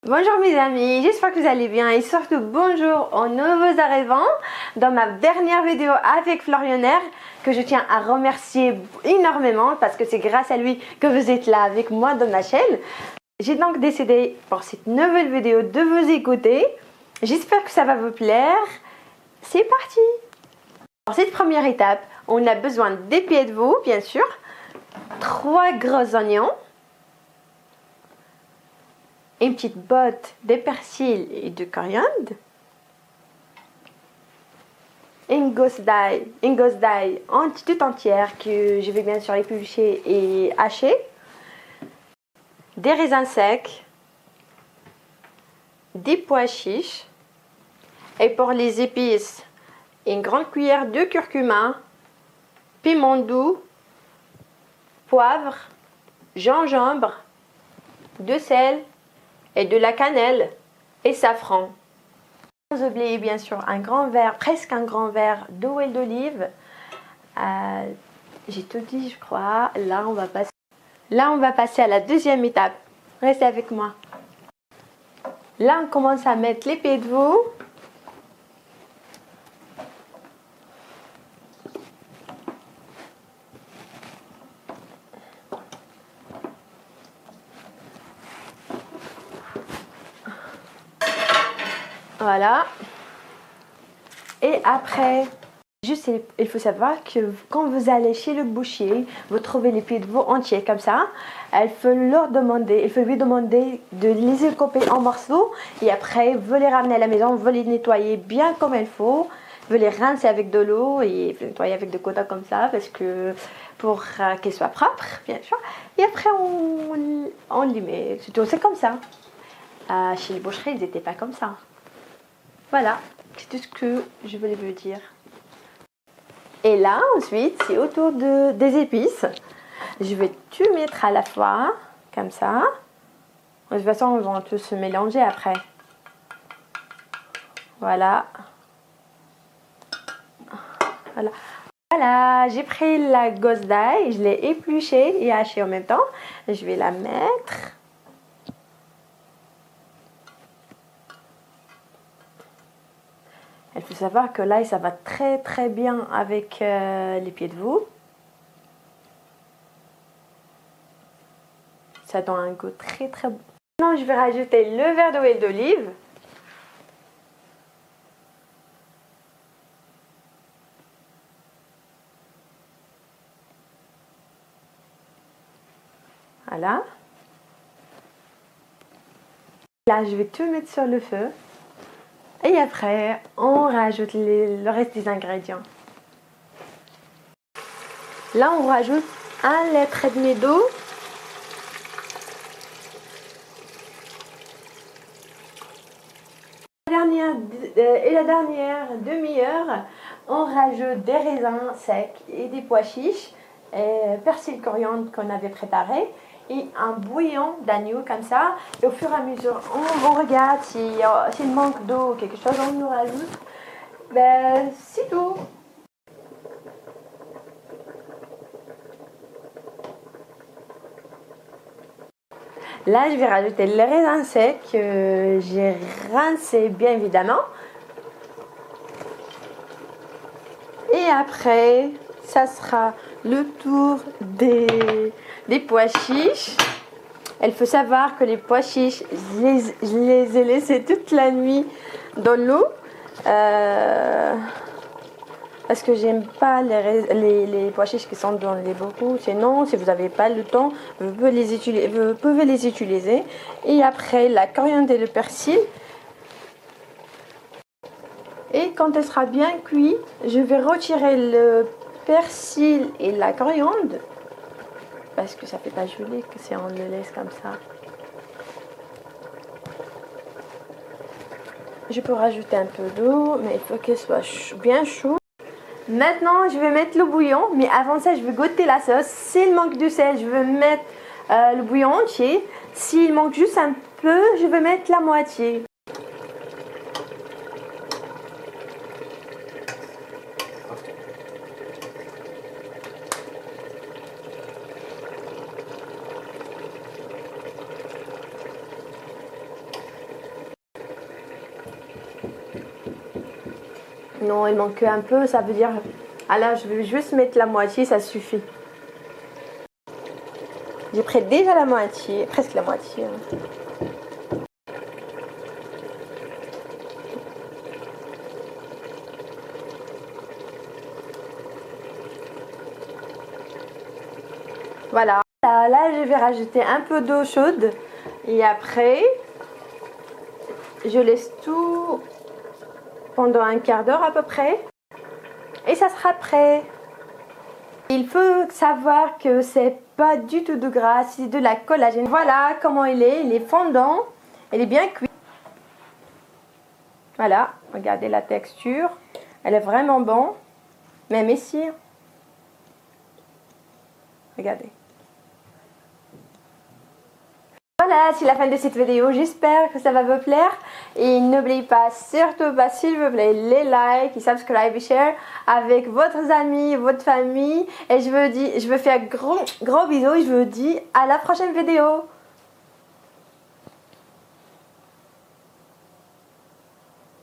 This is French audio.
Bonjour mes amis, j'espère que vous allez bien et surtout bonjour aux nouveaux arrivants dans ma dernière vidéo avec Florionner que je tiens à remercier énormément parce que c'est grâce à lui que vous êtes là avec moi dans ma chaîne. J'ai donc décidé pour cette nouvelle vidéo de vous écouter. J'espère que ça va vous plaire. C'est parti! Pour cette première étape, on a besoin des pieds de veau bien sûr, 3 gros oignons, une petite botte de persil et de coriandre, une gousse d'ail toute entière que je vais bien sûr éplucher et hacher, des raisins secs, des pois chiches, et pour les épices, une grande cuillère de curcuma, piment doux, poivre, gingembre, de sel et de la cannelle et safran. Sans oublier bien sûr un grand verre, presque un grand verre d'huile d'olive. J'ai tout dit je crois. Là on va passer à la deuxième étape. Restez avec moi. Là on commence à mettre les pieds de veau. Voilà. Et après, juste il faut savoir que quand vous allez chez le boucher, vous trouvez les pieds de veau entiers comme ça. Il faut lui demander de les couper en morceaux et après vous les ramenez à la maison, vous les nettoyez bien comme il faut. Vous les rincez avec de l'eau et vous les nettoyez avec de coton comme ça parce que pour qu'ils soient propres bien sûr. Et après on les met, c'est comme ça. Chez les boucheries ils n'étaient pas comme ça. Voilà, c'est tout ce que je voulais vous dire. Et là, ensuite, c'est autour des épices. Je vais tout mettre à la fois, comme ça. De toute façon, ils vont tous se mélanger après. Voilà. Voilà. Voilà, j'ai pris la gousse d'ail, je l'ai épluchée et hachée en même temps. Je vais la mettre. Il faut savoir que l'ail, ça va très bien avec les pieds de veau. Ça donne un goût très bon. Maintenant, je vais rajouter le verre d'huile d'olive. Voilà. Là, je vais tout mettre sur le feu. Et après, on rajoute le reste des ingrédients. Là, on rajoute 1,5 litre d'eau. La dernière demi-heure, on rajoute des raisins secs et des pois chiches, et persil coriandre qu'on avait préparé. Et un bouillon d'agneau comme ça, et au fur et à mesure on regarde s'il manque d'eau ou quelque chose, on nous rajoute. Ben c'est tout. Là je vais rajouter les raisins secs que j'ai rincés bien évidemment. Et après ça sera le tour des pois chiches. Il faut savoir que les pois chiches, je les ai laissés toute la nuit dans l'eau parce que j'aime pas les pois chiches qui sont dans les bocaux. Sinon, si vous n'avez pas le temps, vous pouvez les utiliser. Et après, la coriandre et le persil. Et quand elle sera bien cuit, je vais retirer le persil et la coriandre. Parce que ça fait pas joli que si on le laisse comme ça. Je peux rajouter un peu d'eau, mais il faut qu'elle soit bien chaude. Maintenant, je vais mettre le bouillon, mais avant ça, je vais goûter la sauce. S'il manque de sel, je vais mettre le bouillon entier. S'il manque juste un peu, je vais mettre la moitié. Non, il manque un peu, ça veut dire... Alors, je vais juste mettre la moitié, ça suffit. J'ai pris déjà la moitié, presque la moitié. Voilà. Là, je vais rajouter un peu d'eau chaude. Et après, je laisse tout pendant un quart d'heure à peu près. Et ça sera prêt. Il faut savoir que c'est pas du tout de gras, c'est de la collagène. Voilà comment il est fondant, il est bien cuit. Voilà, regardez la texture, elle est vraiment bonne, même ici. Regardez. Voilà, c'est la fin de cette vidéo, j'espère que ça va vous plaire et n'oubliez pas, surtout pas s'il vous plaît, les likes, et subscribe et share avec votre amis, votre famille et je vous fais un gros bisou et je vous dis à la prochaine vidéo.